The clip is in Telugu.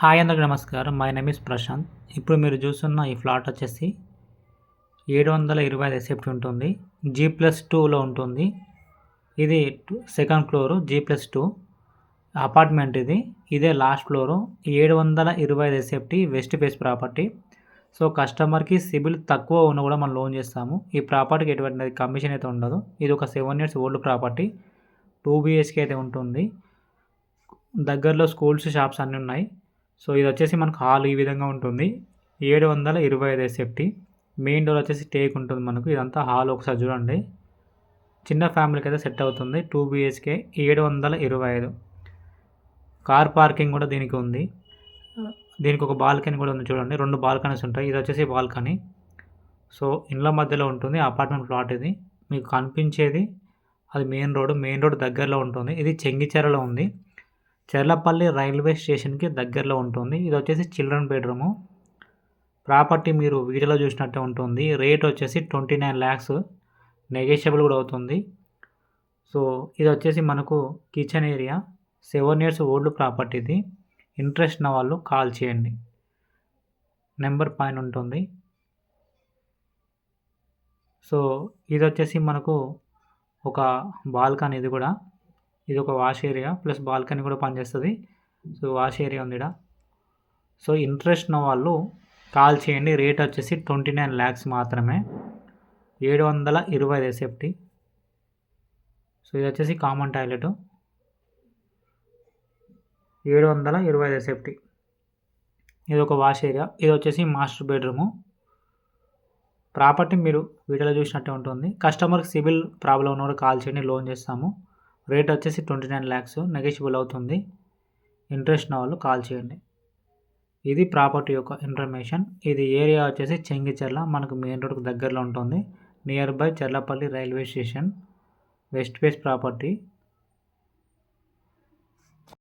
హాయ్ అందరికీ నమస్కారం. My name is Prashant. ఇప్పుడు మీరు చూస్తున్న ఈ ఫ్లాట్ వచ్చేసి 725 ఎస్ఎఫ్టీ ఉంటుంది. G+2లో ఉంటుంది. ఇది సెకండ్ ఫ్లోరు G+2 అపార్ట్మెంట్ ఇది. ఇదే last floor. 725 SFT west face property. So కస్టమర్కి సిబిల్ తక్కువ ఉన్న కూడా మనం లోన్ చేస్తాము. ఈ ప్రాపర్టీకి ఎటువంటి కమిషన్ అయితే ఉండదు. ఇది ఒక 7 years ఓల్డ్ ప్రాపర్టీ. 2 BHK అయితే ఉంటుంది. దగ్గరలో స్కూల్స్, షాప్స్ అన్నీ ఉన్నాయి. సో ఇది వచ్చేసి మనకు హాల్ ఈ విధంగా ఉంటుంది. 725 ఎస్ఎఫ్టీ. మెయిన్ డోర్ వచ్చేసి టేక్ ఉంటుంది మనకు. ఇదంతా హాల్ ఒకసారి చూడండి. చిన్న ఫ్యామిలీకి అయితే సెట్ అవుతుంది. 2 BHK 725. కార్ పార్కింగ్ కూడా దీనికి ఉంది. దీనికి ఒక బాల్కనీ కూడా ఉంది చూడండి. 2 బాల్కనీస్ ఉంటాయి. ఇది వచ్చేసి బాల్కనీ. సో ఇండ్ల మధ్యలో ఉంటుంది. అపార్ట్మెంట్ ప్లాట్ ఇది. మీకు కనిపించేది అది మెయిన్ రోడ్ దగ్గరలో ఉంటుంది. ఇది చెంగిచెర్లలో ఉంది. చెర్లపల్లి రైల్వే స్టేషన్కి దగ్గరలో ఉంటుంది. ఇది వచ్చేసి చిల్డ్రన్ బెడ్రూము. ప్రాపర్టీ మీరు వీడియోలో చూసినట్టే ఉంటుంది. రేట్ వచ్చేసి 29 lakhs, నెగోషియబుల్ కూడా అవుతుంది. సో ఇది వచ్చేసి మనకు kitchen area. 7 years old property ఇది. ఇంట్రెస్ట్ ఉన్న వాళ్ళు కాల్ చేయండి. నెంబర్ పైన ఉంటుంది. సో ఇది వచ్చేసి మనకు ఒక బాల్కనీ. ఇది కూడా ఇది ఒక వాష్ ఏరియా ప్లస్ బాల్కనీ కూడా పనిచేస్తుంది. సో వాష్ ఏరియా ఉంది ఇక్కడ. సో ఇంట్రెస్ట్ ఉన్న వాళ్ళు కాల్ చేయండి. రేట్ వచ్చేసి 29 lakhs మాత్రమే. 725 ఎస్ఎఫ్టీ. సో ఇది వచ్చేసి కామన్ టాయిలెట్. 725 ఎస్ఎఫ్టీ. ఇది ఒక వాష్ ఏరియా. ఇది వచ్చేసి మాస్టర్ బెడ్రూము. ప్రాపర్టీ మీరు వీడియోలో చూసినట్టే ఉంటుంది. కస్టమర్కి సిబిల్ ప్రాబ్లం ఉన్న కూడా కాల్ చేయండి, లోన్ చేస్తాము. రేట్ వచ్చేసి 29 lakhs, నెగోషియబుల్ అవుతుంది. ఇంట్రెస్ట్ ఉన్న వాళ్ళు కాల్ చేయండి. ఇది ప్రాపర్టీ యొక్క ఇన్ఫర్మేషన్. ఇది ఏరియా వచ్చేసి చెంగిచెర్ల, మనకు మెయిన్ రోడ్కి దగ్గరలో ఉంటుంది. Nearby Cherlapalli railway station. West face property.